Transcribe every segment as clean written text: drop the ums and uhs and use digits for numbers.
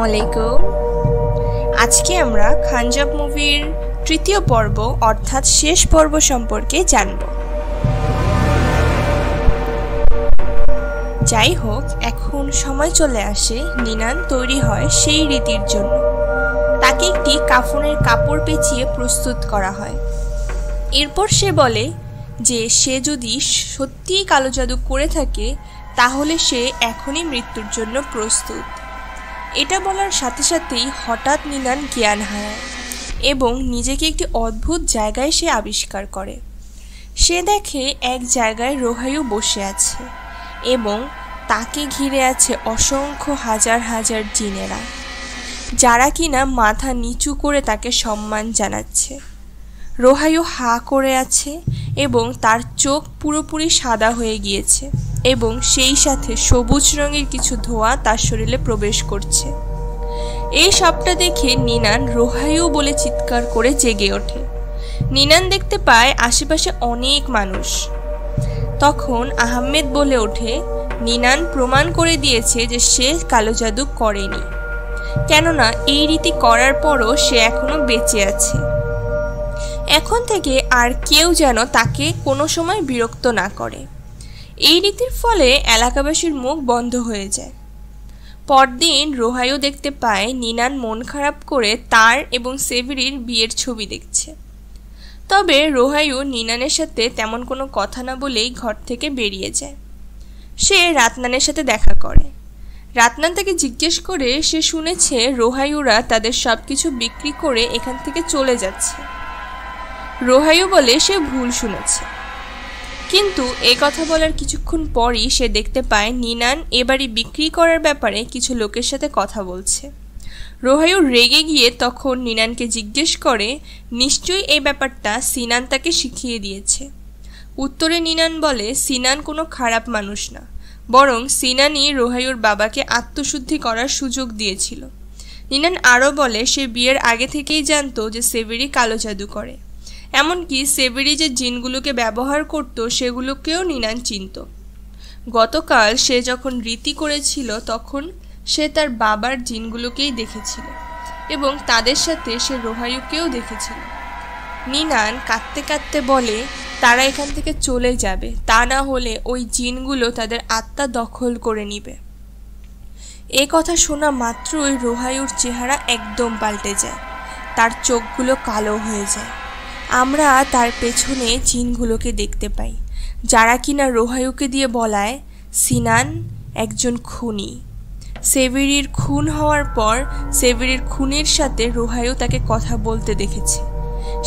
আলাইকুম। আজকে আমরা খানজাব মুভির তৃতীয় পর্ব অর্থাৎ শেষ পর্ব সম্পর্কে জানব। যাই হোক, এখন সময় চলে আসে নিনান তৈরি হয় সেই রীতির জন্য। তাকে একটি কাফনের কাপড় পেঁচিয়ে প্রস্তুত করা হয়। এরপর সে বলে যে সে যদি সত্যিই কালো জাদু করে থাকে তাহলে সে এখনই মৃত্যুর জন্য প্রস্তুত। এটা বলার সাথে সাথেই হঠাৎ নিনান জ্ঞান হারায় এবং নিজেকে একটি অদ্ভুত জায়গায় সে আবিষ্কার করে। সে দেখে এক জায়গায় রোহাইউ বসে আছে এবং তাকে ঘিরে আছে অসংখ্য হাজার হাজার জিনেরা, যারা কিনা মাথা নিচু করে তাকে সম্মান জানাচ্ছে। রোহাইউ হা করে আছে এবং তার চোখ পুরোপুরি সাদা হয়ে গিয়েছে এবং সেই সাথে সবুজ রঙের কিছু ধোঁয়া তার শরীরে প্রবেশ করছে। এই সবটা দেখে নিনান রোহাইউ বলে চিৎকার করে জেগে ওঠে। নিনান দেখতে পায় আশেপাশে অনেক মানুষ। তখন আহমেদ বলে ওঠে, নিনান প্রমাণ করে দিয়েছে যে সে কালো জাদু করেনি, কেননা এই রীতি করার পরও সে এখনো বেঁচে আছে। এখন থেকে আর কেউ যেন তাকে কোনো সময় বিরক্ত না করে। এই রীতির ফলে এলাকাবাসীর মুখ বন্ধ হয়ে যায়। পরদিন রোহাইউ দেখতে পায় নিনান মন খারাপ করে তার এবং সেভেরির বিয়ের ছবি দেখছে। তবে রোহাইউ নিনানের সাথে তেমন কোনো কথা না বলেই ঘর থেকে বেরিয়ে যায়। সে রাতনানের সাথে দেখা করে। রাতনান তাকে জিজ্ঞেস করে সে শুনেছে রোহাইউরা তাদের সব কিছু বিক্রি করে এখান থেকে চলে যাচ্ছে। রোহাইউ বলে সে ভুল শুনেছে, কিন্তু এই কথা বলার কিছুক্ষণ পরই সে দেখতে পায় নিনান এবারই বিক্রি করার ব্যাপারে কিছু লোকের সাথে কথা বলছে। রোহাইউ রেগে গিয়ে তখন নিনানকে জিজ্ঞেস করে নিশ্চয়ই এই ব্যাপারটা সিনান তাকে শিখিয়ে দিয়েছে। উত্তরে নিনান বলে সিনান কোনো খারাপ মানুষ না, বরং সিনানই রোহাইউর বাবাকে আত্মশুদ্ধি করার সুযোগ দিয়েছিল। নিনান আরও বলে সে বিয়ের আগে থেকেই জানতো যে সেভেরি কালো জাদু করে, এমনকি সেভেরি যে জিনগুলোকে ব্যবহার করত সেগুলোকেও নিনান চিনত। গতকাল সে যখন রীতি করেছিল তখন সে তার বাবার জিনগুলোকেই দেখেছিল এবং তাদের সাথে সে রোহাইউকেও দেখেছিল। নিনান কাঁদতে কাঁদতে বলে তারা এখান থেকে চলে যাবে, তা না হলে ওই জিনগুলো তাদের আত্মা দখল করে নিবে। এ কথা শোনা মাত্রই রোহাইউর চেহারা একদম পাল্টে যায়, তার চোখগুলো কালো হয়ে যায়। আমরা তার পেছনে জিনগুলোকে দেখতে পাই, যারা কিনা রোহাইউকে দিয়ে বলায় সিনান একজন খুনি। সেভেরির খুন হওয়ার পর সেভেরির খুনির সাথে রোহাইউ তাকে কথা বলতে দেখেছে।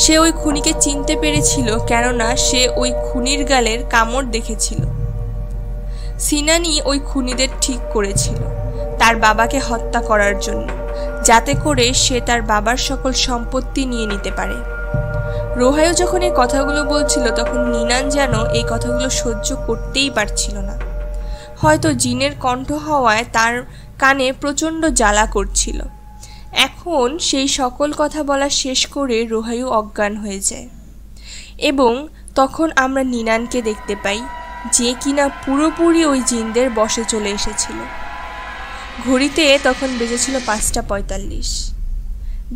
সে ওই খুনিকে চিনতে পেরেছিল, কেননা সে ওই খুনির গালের কামড় দেখেছিল। সিনানই ওই খুনিদের ঠিক করেছিল তার বাবাকে হত্যা করার জন্য, যাতে করে সে তার বাবার সকল সম্পত্তি নিয়ে নিতে পারে। রোহাইউ যখন এই কথাগুলো বলছিল তখন নিনান যেন এই কথাগুলো সহ্য করতেই পারছিল না। হয়তো জিনের কণ্ঠ হওয়ায় তার কানে প্রচণ্ড জ্বালা করছিল। এখন সেই সকল কথা বলা শেষ করে রোহাইউ অজ্ঞান হয়ে যায় এবং তখন আমরা নিনানকে দেখতে পাই, যে কিনা পুরোপুরি ওই জিনদের বশে চলে এসেছিল। ঘড়িতে তখন বেজেছিল 5:45।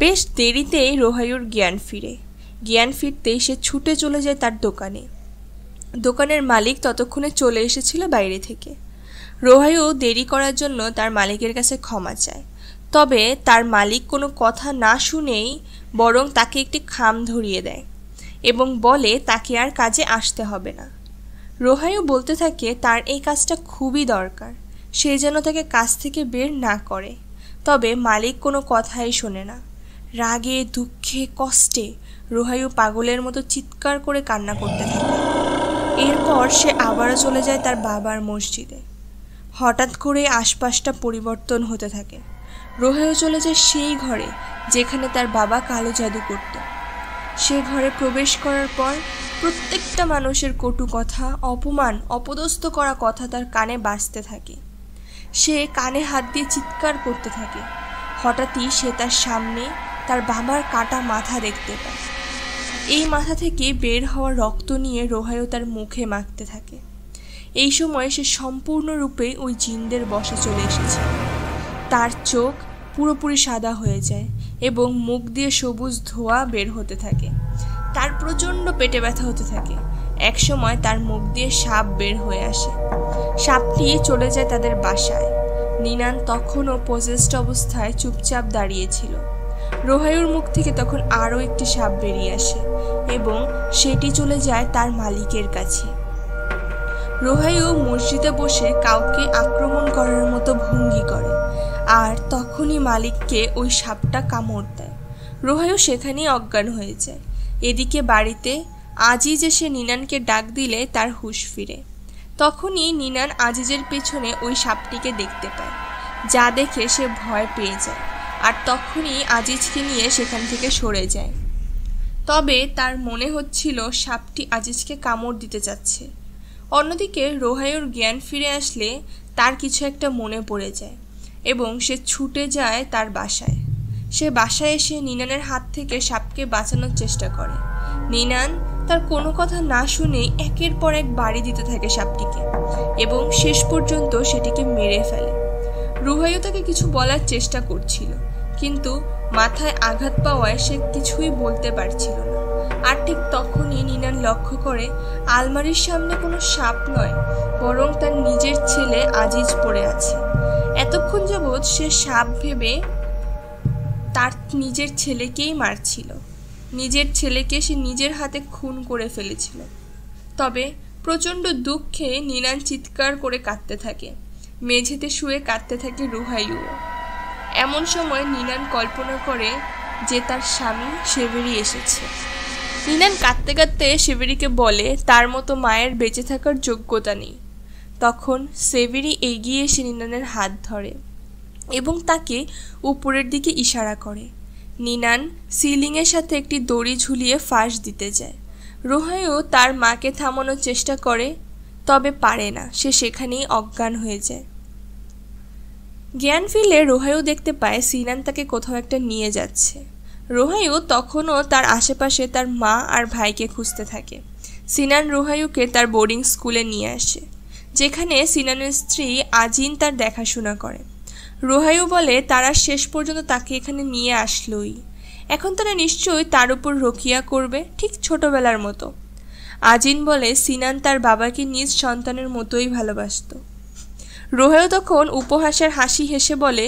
বেশ দেরিতেই রোহাইউর জ্ঞান ফিরে। জ্ঞান ফিরতেই সে ছুটে চলে যায় তার দোকানে। দোকানের মালিক ততক্ষণে চলে এসেছিল বাইরে থেকে। রোহাইউ দেরি করার জন্য তার মালিকের কাছে ক্ষমা চায়, তবে তার মালিক কোনো কথা না শুনেই বরং তাকে একটি খাম ধরিয়ে দেয় এবং বলে তাকে আর কাজে আসতে হবে না। রোহাইউ বলতে থাকে তার এই কাজটা খুবই দরকার, সে যেন তাকে কাজ থেকে বের না করে, তবে মালিক কোনো কথাই শোনে না। রাগে দুঃখে কষ্টে রোহাইউ পাগলের মতো চিৎকার করে কান্না করতে থাকে। এরপর সে আবারও চলে যায় তার বাবার মসজিদে। হঠাৎ করে আশপাশটা পরিবর্তন হতে থাকে। রোহাইউ চলে যায় সেই ঘরে যেখানে তার বাবা কালো জাদু করত। সে ঘরে প্রবেশ করার পর প্রত্যেকটা মানুষের কটু কথা, অপমান, অপদস্থ করা কথা তার কানে বাজতে থাকে। সে কানে হাত দিয়ে চিৎকার করতে থাকে। হঠাৎই সে তার সামনে তার বাবার কাটা মাথা দেখতে পায়। এই মাথা থেকে বের হওয়া রক্ত নিয়ে রোহাইউ তার মুখে মাখতে থাকে। এই সময় সে সম্পূর্ণরূপে ওই জিনদের বশে চলে এসেছে। তার চোখ পুরোপুরি সাদা হয়ে যায় এবং মুখ দিয়ে সবুজ ধোঁয়া বের হতে থাকে। তার প্রচণ্ড পেটে ব্যথা হতে থাকে। একসময় তার মুখ দিয়ে সাপ বের হয়ে আসে। সাপটি চলে যায় তাদের বাসায়। নিনান তখনও পজেসড অবস্থায় চুপচাপ দাঁড়িয়েছিল। রোহাইউর মুখ থেকে তখন আরও একটি সাপ বেরিয়ে আসে এবং সেটি চলে যায় তার মালিকের কাছে। রোহাইউ মসজিদে বসে কাউকে আক্রমণ করার মতো ভঙ্গি করে, আর তখনই মালিককে ওই সাপটা কামড় দেয়। রোহাইউ সেখানেই অজ্ঞান হয়ে যায়। এদিকে বাড়িতে আজিজ এসে নিনানকে ডাক দিলে তার হুঁশ ফিরে। তখনই নিনান আজিজের পেছনে ওই সাপটিকে দেখতে পায়, যা দেখে সে ভয় পেয়ে যায় আর তখনই আজিজকে নিয়ে সেখান থেকে সরে যায়। তবে তার মনে হচ্ছিল সাপটি আজিজকে কামড় দিতে যাচ্ছে। অন্যদিকে রোহাইউর জ্ঞান ফিরে আসলে তার কিছু একটা মনে পড়ে যায় এবং সে ছুটে যায় তার বাসায়। সে বাসায় এসে নিনানের হাত থেকে সাপকে বাঁচানোর চেষ্টা করে। নিনান তার কোনো কথা না শুনেই একের পর এক বাড়ি দিতে থাকে সাপটিকে এবং শেষ পর্যন্ত সেটিকে মেরে ফেলে। রোহাইউ তাকে কিছু বলার চেষ্টা করছিল, কিন্তু মাথায় আঘাত পাওয়ায় সে কিছুই বলতে পারছিল না। আর ঠিক তখনই নিনান লক্ষ্য করে আলমারির সামনে কোনো সাপ নয়, বরং তার নিজের ছেলে আজিজ পড়ে আছে। এতক্ষণ যাবৎ সে সাপ ভেবে তার নিজের ছেলেকেই মারছিল। নিজের ছেলেকে সে নিজের হাতে খুন করে ফেলেছিল। তবে প্রচণ্ড দুঃখে নিনান চিৎকার করে কাঁদতে থাকে। মেঝেতে শুয়ে কাঁদতে থাকে রোহাইউ। এমন সময় নিনান কল্পনা করে যে তার স্বামী সেভেরি এসেছে। নিনান কাঁদতে কাঁদতে সেভেরিকে বলে তার মতো মায়ের বেঁচে থাকার যোগ্যতা নেই। তখন সেভেরি এগিয়ে এসে নিনানের হাত ধরে এবং তাকে উপরের দিকে ইশারা করে। নিনান সিলিংয়ের সাথে একটি দড়ি ঝুলিয়ে ফাঁস দিতে যায়। রোহাইউ তার মাকে থামানোর চেষ্টা করে, তবে পারে না। সে সেখানেই অজ্ঞান হয়ে যায়। জ্ঞান ফিরলে রোহাইউ দেখতে পায় সিনান তাকে কোথাও একটা নিয়ে যাচ্ছে। রোহাইউ তখনও তার আশেপাশে তার মা আর ভাইকে খুঁজতে থাকে। সিনান রোহাইউকে তার বোর্ডিং স্কুলে নিয়ে আসে, যেখানে সিনানের স্ত্রী আজিন তার দেখাশোনা করে। রোহাইউ বলে তারা শেষ পর্যন্ত তাকে এখানে নিয়ে আসলোই। এখন তারা নিশ্চয়ই তার উপর রোকিয়া করবে, ঠিক ছোটবেলার মতো। আজিন বলে সিনান তার বাবাকে নিজ সন্তানের মতোই ভালোবাসত। রোহাইউ তখন উপহাসের হাসি হেসে বলে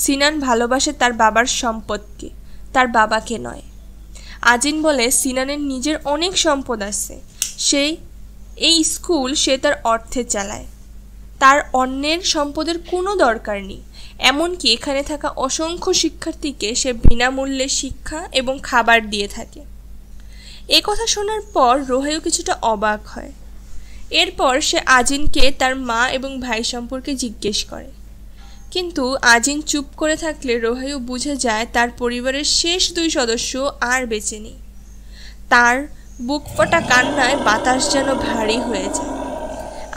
সিনান ভালোবাসে তার বাবার সম্পদকে, তার বাবাকে নয়। আজিন বলে সিনানের নিজের অনেক সম্পদ আছে, এই স্কুল সে তার অর্থে চালায়, তার অন্যের সম্পদের কোনো দরকার নেই। এমনকি এখানে থাকা অসংখ্য শিক্ষার্থীকে সে বিনামূল্যে শিক্ষা এবং খাবার দিয়ে থাকে। এ কথা শোনার পর রোহাইউ কিছুটা অবাক হয়। এরপর সে আজিনকে তার মা এবং ভাই সম্পর্কে জিজ্ঞেস করে, কিন্তু আজিন চুপ করে থাকলে রোহাইউ বুঝে যায় তার পরিবারের শেষ 2 সদস্য আর বেঁচে নেই। তার বুক ফাটা কান্নায় বাতাস যেন ভারী হয়ে যায়।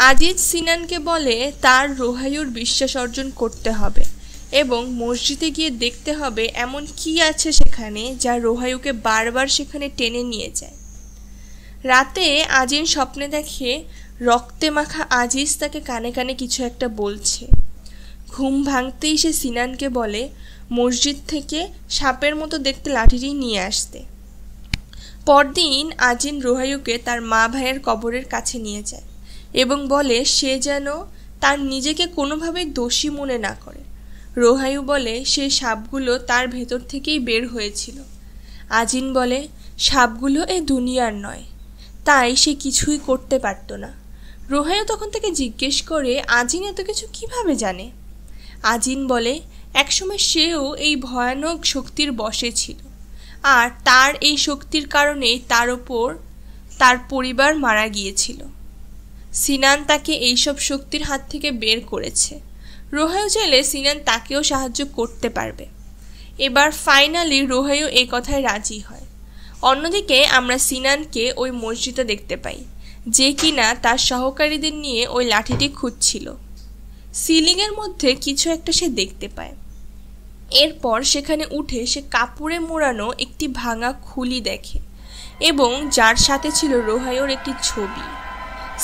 আজিজ সিনানকে বলে তার রোহাইউর বিশ্বাস অর্জন করতে হবে এবং মসজিদে গিয়ে দেখতে হবে এমন কি আছে সেখানে যা রোহাইউকে বারবার সেখানে টেনে নিয়ে যায়। রাতে আজিন স্বপ্নে দেখে রক্তে মাখা আজিজ তাকে কানে কানে কিছু একটা বলছে। ঘুম ভাঙতেই সে সিনানকে বলে মসজিদ থেকে সাপের মতো দেখতে লাঠিটি নিয়ে আসতে। পরদিন আজিন রোহাইউকে তার মা ভাইয়ের কবরের কাছে নিয়ে যায় এবং বলে সে যেন তার নিজেকে কোনোভাবেই দোষী মনে না করে। রোহাইউ বলে সেই সাপগুলো তার ভেতর থেকেই বের হয়েছিল। আজিন বলে সাপগুলো এ দুনিয়ার নয়, তাই সে কিছুই করতে পারত না। রোহাইউ তখন তাকে জিজ্ঞেস করে আজিন এত কিছু কিভাবে জানে। আজিন বলে একসময় সেও এই ভয়ানক শক্তির বশে ছিল, আর তার এই শক্তির কারণেই তার ওপর তার পরিবার মারা গিয়েছিল। সিনান তাকে এইসব শক্তির হাত থেকে বের করেছে। রোহাইউ চাইলে সিনান তাকেও সাহায্য করতে পারবে। এবার ফাইনালি রোহাইউ এই কথায় রাজি হয়। অন্যদিকে আমরা সিনানকে ওই মসজিদে দেখতে পাই, যে কিনা তার সহকারীদের নিয়ে ওই লাঠিটি খুঁজছিল। সিলিংয়ের মধ্যে কিছু একটা সে দেখতে পায়। এরপর সেখানে উঠে সে কাপড়ে মোড়ানো একটি ভাঙা খুলি দেখে এবং যার সাথে ছিল রোহাইউর একটি ছবি।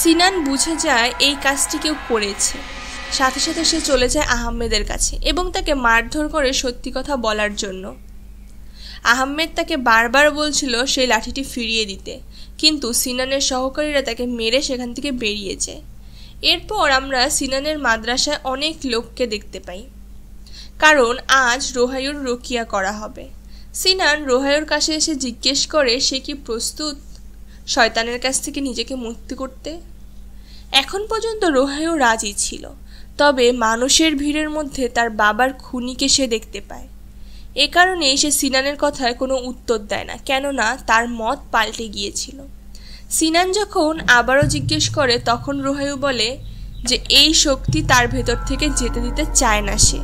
সিনান বুঝে যায় এই কাজটি কেউ করেছে। সাথে সাথে সে চলে যায় আহমেদের কাছে এবং তাকে মারধর করে সত্যি কথা বলার জন্য। আহমেদ তাকে বারবার বলছিল সেই লাঠিটি ফিরিয়ে দিতে, কিন্তু সিনানের সহকারীরা তাকে মেরে সেখান থেকে বেরিয়ে যায়। এরপর আমরা সিনানের মাদ্রাসায় অনেক লোককে দেখতে পাই, কারণ আজ রোহাইউর রুকিয়া করা হবে। সিনান রোহাইউর কাছে এসে জিজ্ঞেস করে সে কি প্রস্তুত শয়তানের কাছ থেকে নিজেকে মুক্তি করতে। এখন পর্যন্ত রোহাইউ রাজি ছিল, তবে মানুষের ভিড়ের মধ্যে তার বাবার খুনিকে সে দেখতে পায়। এ কারণে সে সিনানের কথায় কোনো উত্তর দেয় না, কেননা তার মত পাল্টে গিয়েছিল। সিনান যখন আবারও জিজ্ঞেস করে তখন রোহাইউ বলে যে এই শক্তি তার ভেতর থেকে যেতে দিতে চায় না সে।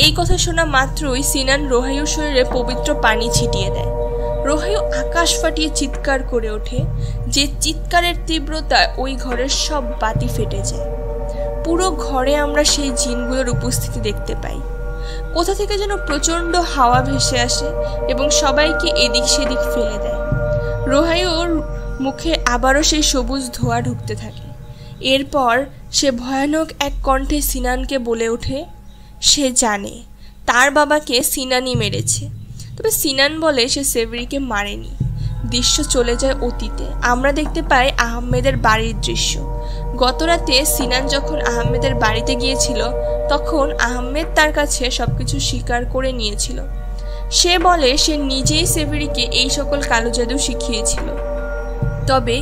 এই কথা শোনা মাত্রই সিনান রোহাইউর শরীরে পবিত্র পানি ছিটিয়ে দেয়। রোহাইউ আকাশ ফাটিয়ে চিৎকার করে ওঠে, যে চিৎকারের তীব্রতায় ওই ঘরের সব বাতি ফেটে যায়। পুরো ঘরে আমরা সেই জিনগুলোর উপস্থিতি দেখতে পাই। কোথা থেকে যেন প্রচণ্ড হাওয়া ভেসে আসে এবং সবাইকে এদিক সেদিক ফেলে দেয়। রোহাইউর মুখে আবারও সেই সবুজ ধোঁয়া ঢুকতে থাকে। এরপর সে ভয়ানক এক কণ্ঠে সিনানকে বলে ওঠে সে জানে তার বাবাকে সিনানই মেরেছে, তবে সিনান বলে সে সেভেরিকে মারেনি। দৃশ্য চলে যায় অতীতে। আমরা দেখতে পাই আহমেদের বাড়ির দৃশ্য। গতরাতে সিনান যখন আহমেদের বাড়িতে গিয়েছিল তখন আহমেদ তার কাছে সবকিছু স্বীকার করে নিয়েছিল। সে বলে সে নিজেই সেভেরিকে এই সকল কালো জাদু শিখিয়েছিল, তবে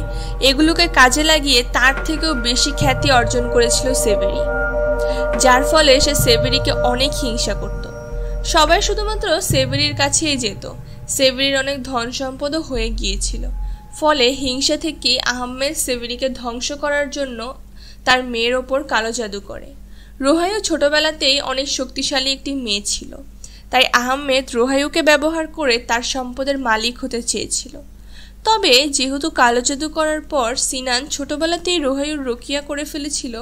এগুলোকে কাজে লাগিয়ে তার থেকেও বেশি খ্যাতি অর্জন করেছিল সেভেরি, যার ফলে সে সেভেরিকে অনেক হিংসা করত। সবাই শুধুমাত্র সেভেরির কাছেই যেত। সেভেরির অনেক ধন সম্পদও হয়ে গিয়েছিল, ফলে হিংসা থেকে আহমেদ সেভেরিকে ধ্বংস করার জন্য তার মেয়ের ওপর কালো জাদু করে। রোহাইউ ছোটবেলাতেই অনেক শক্তিশালী একটি মেয়ে ছিল, তাই আহমেদ রোহাইউকে ব্যবহার করে তার সম্পদের মালিক হতে চেয়েছিল। তবে যেহেতু কালো জাদু করার পর সিনান ছোটবেলাতেই রোহাইউর রুকিয়া করে ফেলেছিল,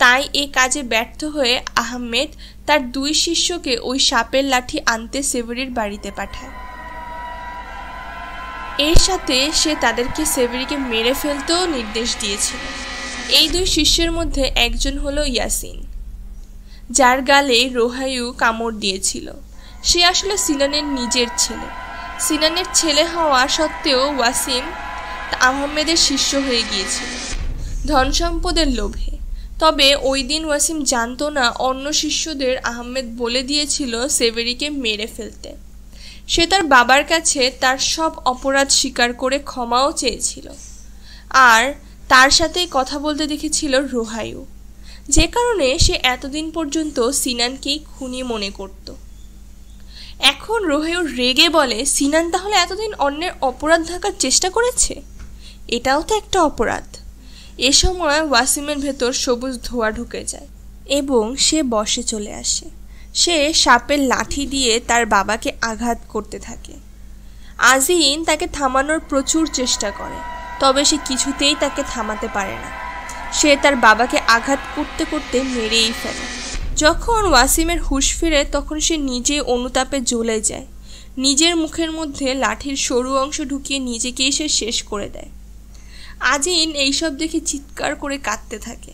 তাই এ কাজে ব্যর্থ হয়ে আহমেদ তার 2 শিষ্যকে ওই সাপের লাঠি আনতে সেভেরির বাড়িতে পাঠায়। এর সাথে সে তাদেরকে সেভেরিকে মেরে ফেলতেও নির্দেশ দিয়েছিল। এই 2 শিষ্যের মধ্যে একজন হলো ইয়াসিন, যার গালে রোহাইউ কামড় দিয়েছিল। সে আসলে সিনানের নিজের ছেলে। সিনানের ছেলে হওয়া সত্ত্বেও ওয়াসিম আহমেদের শিষ্য হয়ে গিয়েছিল ধন সম্পদের লোভে। তবে ওই দিন ওয়াসিম জানতো না অন্য শিষ্যদের আহমেদ বলে দিয়েছিল সেভেরিকে মেরে ফেলতে। সে তার বাবার কাছে তার সব অপরাধ স্বীকার করে ক্ষমাও চেয়েছিল, আর তার সাথেই কথা বলতে দেখেছিল রোহাইউ, যে কারণে সে এতদিন পর্যন্ত সিনানকেই খুনি মনে করত। এখন রোহাইউ রেগে বলে সিনান তাহলে এতদিন অন্যের অপরাধ ঢাকার চেষ্টা করেছে, এটাও তো একটা অপরাধ। এ সময় ওয়াসিমের ভেতর সবুজ ধোঁয়া ঢুকে যায় এবং সে বসে চলে আসে। সে সাপের লাঠি দিয়ে তার বাবাকে আঘাত করতে থাকে। আজিন তাকে থামানোর প্রচুর চেষ্টা করে, তবে সে কিছুতেই তাকে থামাতে পারে না। সে তার বাবাকে আঘাত করতে করতে মেরেই ফেলে। যখন ওয়াসিমের হুঁশ ফিরে তখন সে নিজে অনুতাপে জ্বলে যায়। নিজের মুখের মধ্যে লাঠির সরু অংশ ঢুকিয়ে নিজেকেই সে শেষ করে দেয়। আজিন এইসব দেখে চিৎকার করে কাঁদতে থাকে।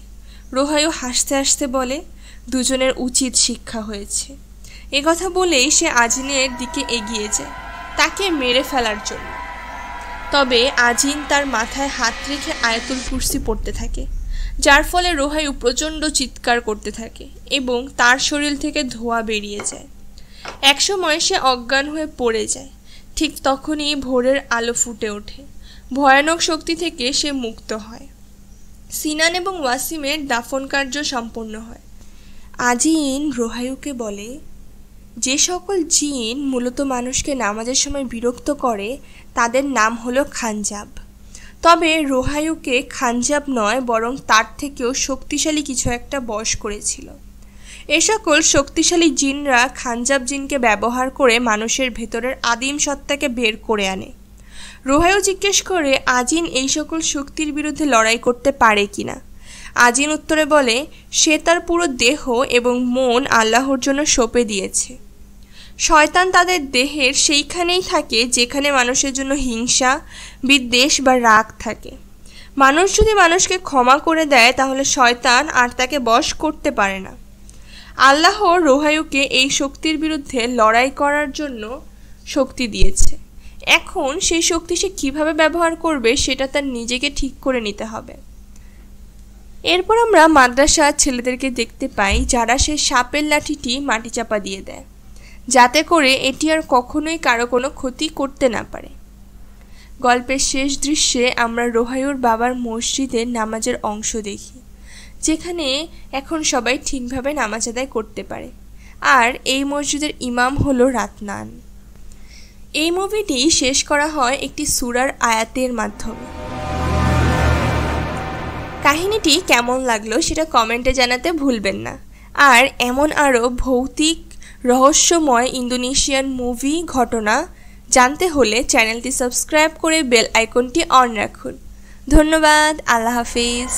রোহাইউ হাসতে হাসতে বলে দুজনের উচিত শিক্ষা হয়েছে। এ কথা বলেই সে আজিনের দিকে এগিয়ে যায় তাকে মেরে ফেলার জন্য। তবে আজিন তার মাথায় হাত রেখে আয়াতুল কুরসি পড়তে থাকে, যার ফলে রোহাইউ প্রচণ্ড চিৎকার করতে থাকে এবং তার শরীর থেকে ধোঁয়া বেরিয়ে যায়। একসময় সে অজ্ঞান হয়ে পড়ে যায়। ঠিক তখনই ভোরের আলো ফুটে ওঠে। ভয়ানক শক্তি থেকে সে মুক্ত হয়। সিনান এবং ওয়াসিমের দাফন কার্য সম্পন্ন হয়। আজিন রোহাইউকে বলে যে সকল জিন মূলত মানুষকে নামাজের সময় বিরক্ত করে তাদের নাম হলো খানজাব। তবে রোহাইউকে খানজাব নয়, বরং তার থেকেও শক্তিশালী কিছু একটা বশ করেছিল। এ সকল শক্তিশালী জিনরা খানজাব জিনকে ব্যবহার করে মানুষের ভেতরের আদিম সত্তাকে বের করে আনে। রোহাইউ জিজ্ঞেস করে আজিন এই সকল শক্তির বিরুদ্ধে লড়াই করতে পারে কিনা। আজিন উত্তরে বলে সে তার পুরো দেহ এবং মন আল্লাহর জন্য সঁপে দিয়েছে। শয়তান তাদের দেহের সেইখানেই থাকে যেখানে মানুষের জন্য হিংসা, বিদ্বেষ বা রাগ থাকে। মানুষ যদি মানুষকে ক্ষমা করে দেয় তাহলে শয়তান আর তাকে বশ করতে পারে না। আল্লাহ রোহায়ুকে এই শক্তির বিরুদ্ধে লড়াই করার জন্য শক্তি দিয়েছে। এখন সেই শক্তি সে কীভাবে ব্যবহার করবে সেটা তার নিজেকে ঠিক করে নিতে হবে। এরপর আমরা মাদ্রাসার ছেলেদেরকে দেখতে পাই যারা সেই সাপের লাঠিটি মাটি চাপা দিয়ে দেয়, যাতে করে এটি আর কখনোই কারো কোনো ক্ষতি করতে না পারে। গল্পের শেষ দৃশ্যে আমরা রোহায়ুর বাবার মসজিদের নামাজের অংশ দেখি, যেখানে এখন সবাই ঠিকভাবে নামাজ আদায় করতে পারে, আর এই মসজিদের ইমাম হলো রাতনান। এই মুভিটি শেষ করা হয় একটি সূরার আয়াতের মাধ্যমে। কাহিনীটি কেমন লাগলো সেটা কমেন্টে জানাতে ভুলবেন না। আর এমন আরও ভৌতিক রহস্যময় ইন্দোনেশিয়ান মুভি ঘটনা জানতে হলে চ্যানেলটি সাবস্ক্রাইব করে বেল আইকনটি অন রাখুন। ধন্যবাদ। আল্লাহ হাফিজ।